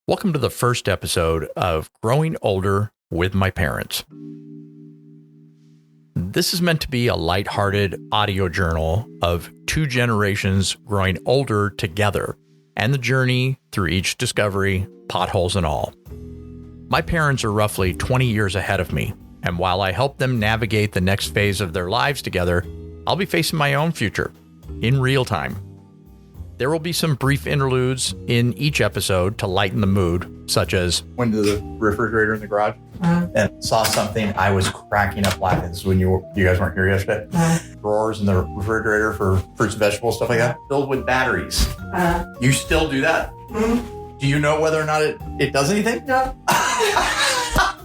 Welcome to the first episode of Growing Older with My Parents. This is meant to be a lighthearted audio journal of two generations growing older together and the journey through each discovery, potholes and all. My parents are roughly 20 years ahead of me, and while I help them navigate the next phase of their lives together, I'll be facing my own future in real time. There will be some brief interludes in each episode to lighten the mood, such as went to the refrigerator in the garage and saw something. I was cracking up laughing. This is when you guys weren't here yesterday. Drawers in the refrigerator for fruits and vegetables, stuff like that, filled with batteries. You still do that? Mm-hmm. Do you know whether or not it does anything? No. I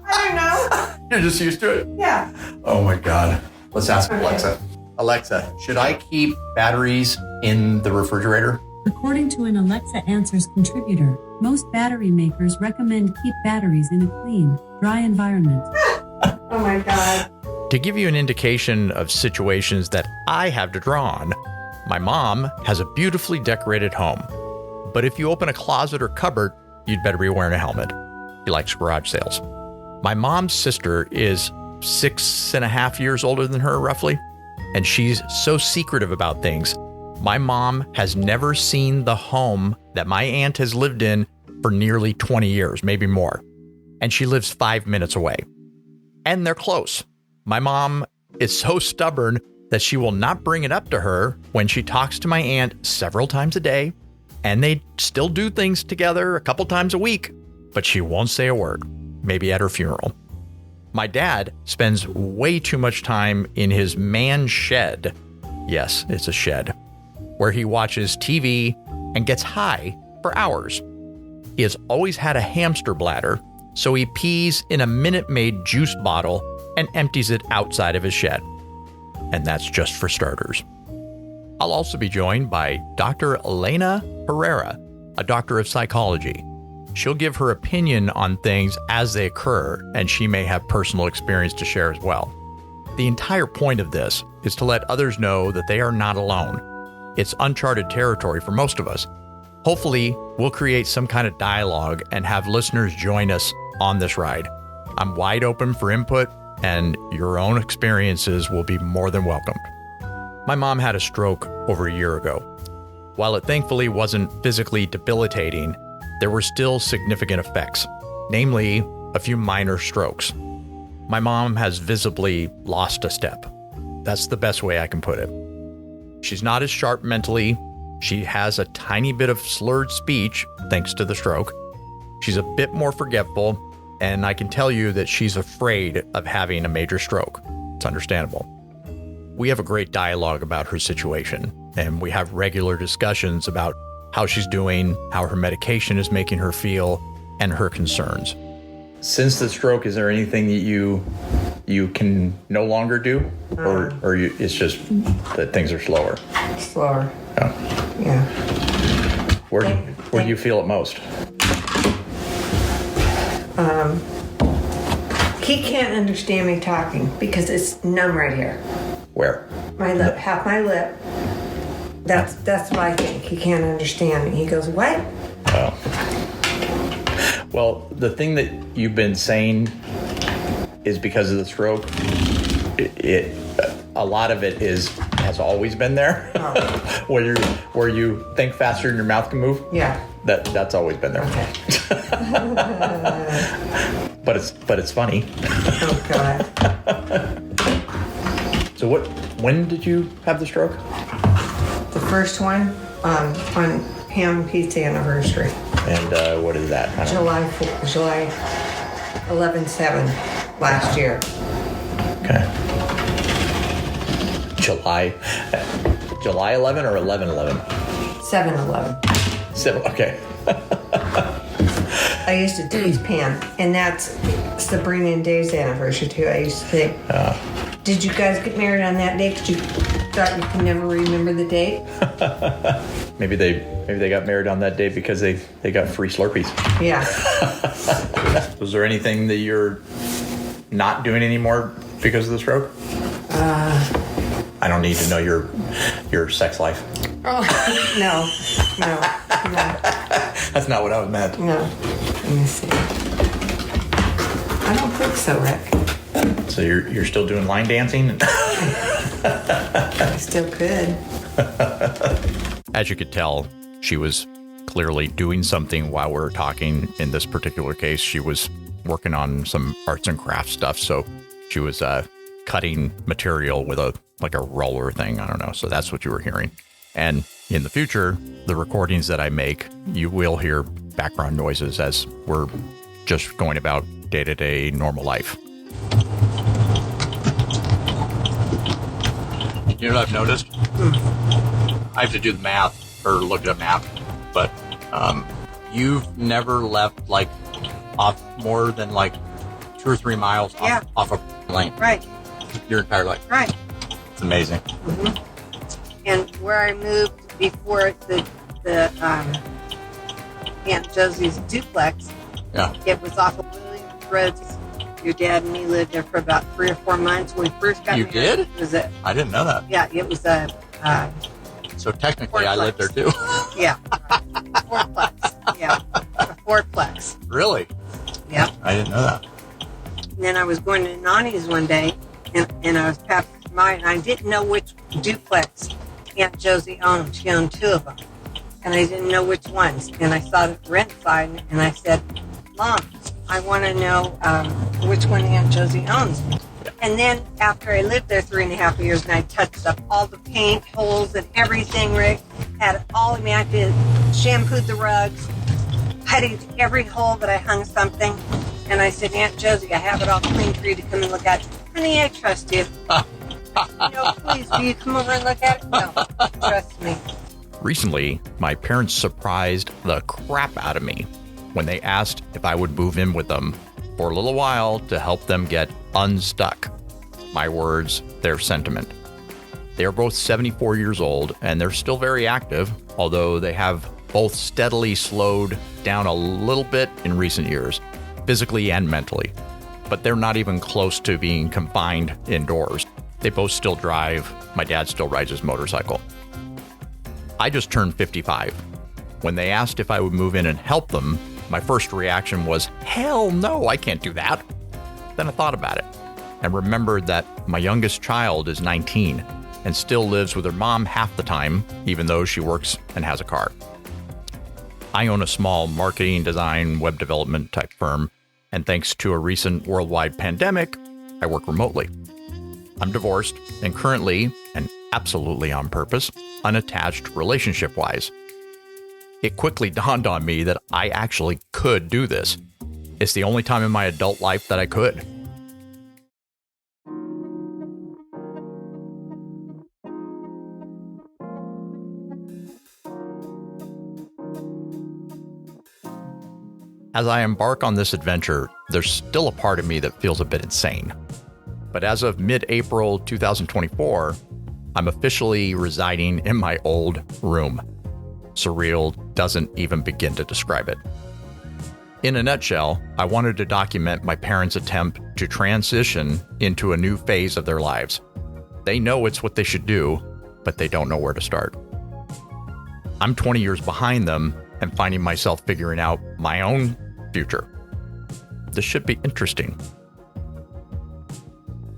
don't know. You're just used to it? Yeah. Oh my God. Let's ask Alexa. Alexa, should I keep batteries in the refrigerator? According to an Alexa Answers contributor, most battery makers recommend keep batteries in a clean, dry environment. Oh my God. To give you an indication of situations that I have to draw on, my mom has a beautifully decorated home. But if you open a closet or cupboard, you'd better be wearing a helmet. She likes garage sales. My mom's sister is 6.5 years older than her, roughly. And she's so secretive about things. My mom has never seen the home that my aunt has lived in for nearly 20 years, maybe more. And she lives 5 minutes away. And they're close. My mom is so stubborn that she will not bring it up to her when she talks to my aunt several times a day. And they still do things together a couple times a week, but she won't say a word, maybe at her funeral. My dad spends way too much time in his man shed. Yes, it's a shed, where he watches TV and gets high for hours. He has always had a hamster bladder, so he pees in a Minute Maid juice bottle and empties it outside of his shed. And that's just for starters. I'll also be joined by Dr. Elena Herrera, a doctor of psychology. She'll give her opinion on things as they occur, and she may have personal experience to share as well. The entire point of this is to let others know that they are not alone. It's uncharted territory for most of us. Hopefully, we'll create some kind of dialogue and have listeners join us on this ride. I'm wide open for input, and your own experiences will be more than welcomed. My mom had a stroke over a year ago. While it thankfully wasn't physically debilitating, there were still significant effects, namely a few minor strokes. My mom has visibly lost a step. That's the best way I can put it. She's not as sharp mentally. She has a tiny bit of slurred speech thanks to the stroke. She's a bit more forgetful, and I can tell you that she's afraid of having a major stroke. It's understandable. We have a great dialogue about her situation, and we have regular discussions about how she's doing, how her medication is making her feel, and her concerns. Since the stroke, is there anything that you can no longer do? Or it's just that things are slower? Slower. Oh. Yeah. Where do you feel it most? He can't understand me talking because it's numb right here. Where? My lip, half my lip. That's what I think. He can't understand me. He goes, what? Oh. Well, the thing that you've been saying is because of the stroke. A lot of it has always been there. Oh. where you think faster than your mouth can move. Yeah. That's always been there. Okay. But it's funny. Oh God. So when did you have the stroke? The first one on Pam and Pete's anniversary. And what is that? July 11/7 last year. Okay. July 11 or 11/11? 7/11. 7. Okay. I used to tease Pam, and that's Sabrina and Dave's anniversary too. I used to think, did you guys get married on that date? Because you thought you could never remember the date? Maybe they got married on that day because they got free Slurpees. Yeah. Was there anything that you're not doing anymore because of the stroke? I don't need to know your sex life. Oh, no. That's not what I meant. No. Let me see. I don't think so, Rick. So you're still doing line dancing? I still could. As you could tell, she was clearly doing something while we were talking. In this particular case, she was working on some arts and crafts stuff. So she was cutting material with a roller thing. I don't know. So that's what you were hearing. And in the future, the recordings that I make, you will hear background noises as we're just going about day-to-day normal life. You know what I've noticed? I have to do the math or look at a map, but you've never left off more than 2 or 3 miles off a lane. Right. Your entire life. Right. It's amazing. Mm-hmm. And where I moved before the Aunt Josie's duplex, it was off of Williams Road. Your dad and me lived there for about 3 or 4 months when we first got married. You did? It was I didn't know that. Yeah, it was a... so technically, fourplex. I lived there too. Yeah. Fourplex. Yeah. A fourplex. Really? Yeah. I didn't know that. And then I was going to Nani's one day, and I was passing by, and I didn't know which duplex Aunt Josie owned. She owned 2 of them. And I didn't know which ones. And I saw the rent sign, and I said, Mom, I want to know which one Aunt Josie owns. And then after I lived there 3.5 years, and I touched up all the paint holes and everything, Rick, had it all immaculate, shampooed the rugs, puttied every hole that I hung something. And I said, Aunt Josie, I have it all clean for you to come and look at. Honey, I trust you. No, please, will you come over and look at it? No, trust me. Recently, my parents surprised the crap out of me when they asked if I would move in with them for a little while to help them get unstuck. My words, their sentiment. They are both 74 years old, and they're still very active, although they have both steadily slowed down a little bit in recent years, physically and mentally. But they're not even close to being confined indoors. They both still drive. My dad still rides his motorcycle. I just turned 55. When they asked if I would move in and help them, my first reaction was, hell no, I can't do that. Then I thought about it and remembered that my youngest child is 19 and still lives with her mom half the time, even though she works and has a car. I own a small marketing, design, web development type firm, and thanks to a recent worldwide pandemic, I work remotely. I'm divorced and currently, and absolutely on purpose, unattached relationship-wise. It quickly dawned on me that I actually could do this. It's the only time in my adult life that I could. As I embark on this adventure, there's still a part of me that feels a bit insane. But as of mid-April 2024, I'm officially residing in my old room. Surreal doesn't even begin to describe it. In a nutshell, I wanted to document my parents' attempt to transition into a new phase of their lives. They know it's what they should do, but they don't know where to start. I'm 20 years behind them and finding myself figuring out my own future. This should be interesting.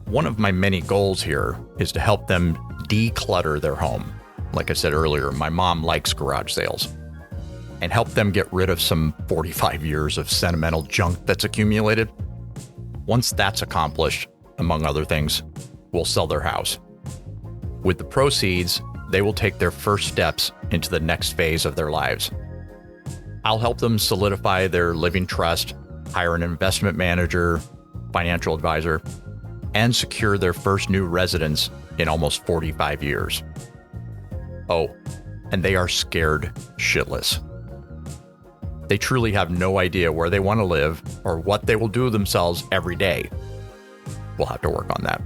One of my many goals here is to help them declutter their home. Like I said earlier, my mom likes garage sales. And help them get rid of some 45 years of sentimental junk that's accumulated. Once that's accomplished, among other things, we'll sell their house. With the proceeds, they will take their first steps into the next phase of their lives. I'll help them solidify their living trust, hire an investment manager, financial advisor, and secure their first new residence in almost 45 years. Oh, and they are scared shitless. They truly have no idea where they want to live or what they will do themselves every day. We'll have to work on that.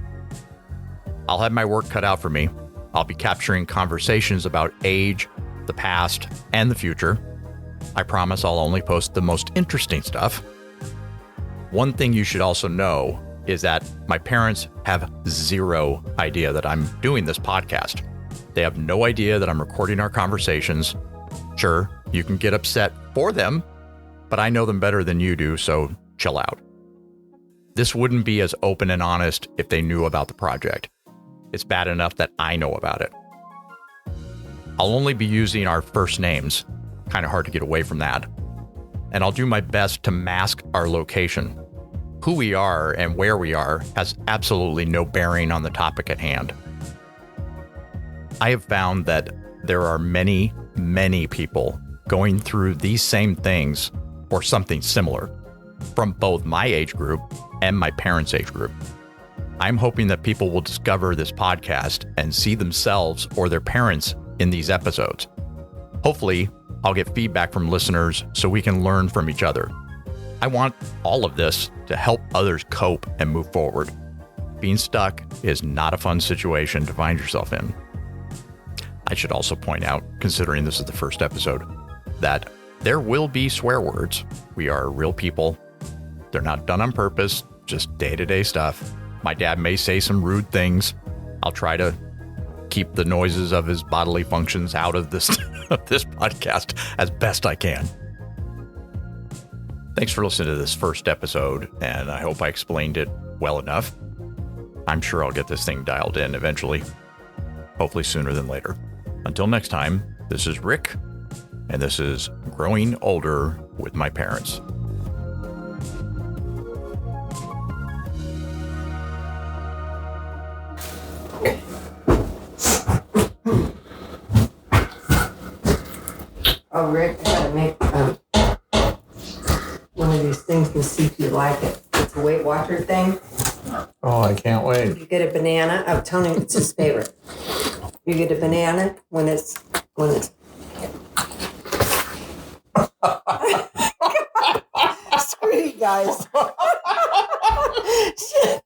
I'll have my work cut out for me. I'll be capturing conversations about age, the past, and the future. I promise I'll only post the most interesting stuff. One thing you should also know is that my parents have zero idea that I'm doing this podcast. They have no idea that I'm recording our conversations. Sure, you can get upset for them, but I know them better than you do, so chill out. This wouldn't be as open and honest if they knew about the project. It's bad enough that I know about it. I'll only be using our first names. Kind of hard to get away from that. And I'll do my best to mask our location. Who we are and where we are has absolutely no bearing on the topic at hand. I have found that there are many, many people going through these same things or something similar from both my age group and my parents' age group. I'm hoping that people will discover this podcast and see themselves or their parents in these episodes. Hopefully, I'll get feedback from listeners so we can learn from each other. I want all of this to help others cope and move forward. Being stuck is not a fun situation to find yourself in. I should also point out, considering this is the first episode, that there will be swear words. We are real people. They're not done on purpose, just day-to-day stuff. My dad may say some rude things. I'll try to keep the noises of his bodily functions out of this podcast as best I can. Thanks for listening to this first episode, and I hope I explained it well enough. I'm sure I'll get this thing dialed in eventually, hopefully sooner than later. Until next time, this is Rick, and this is Growing Older with My Parents. Oh, Rick, I gotta make one of these things and see if you like it. It's a Weight Watcher thing. Oh, I can't wait. You get a banana. I'm telling you, it's his favorite. You get a banana when it's. Screw you guys. Shit.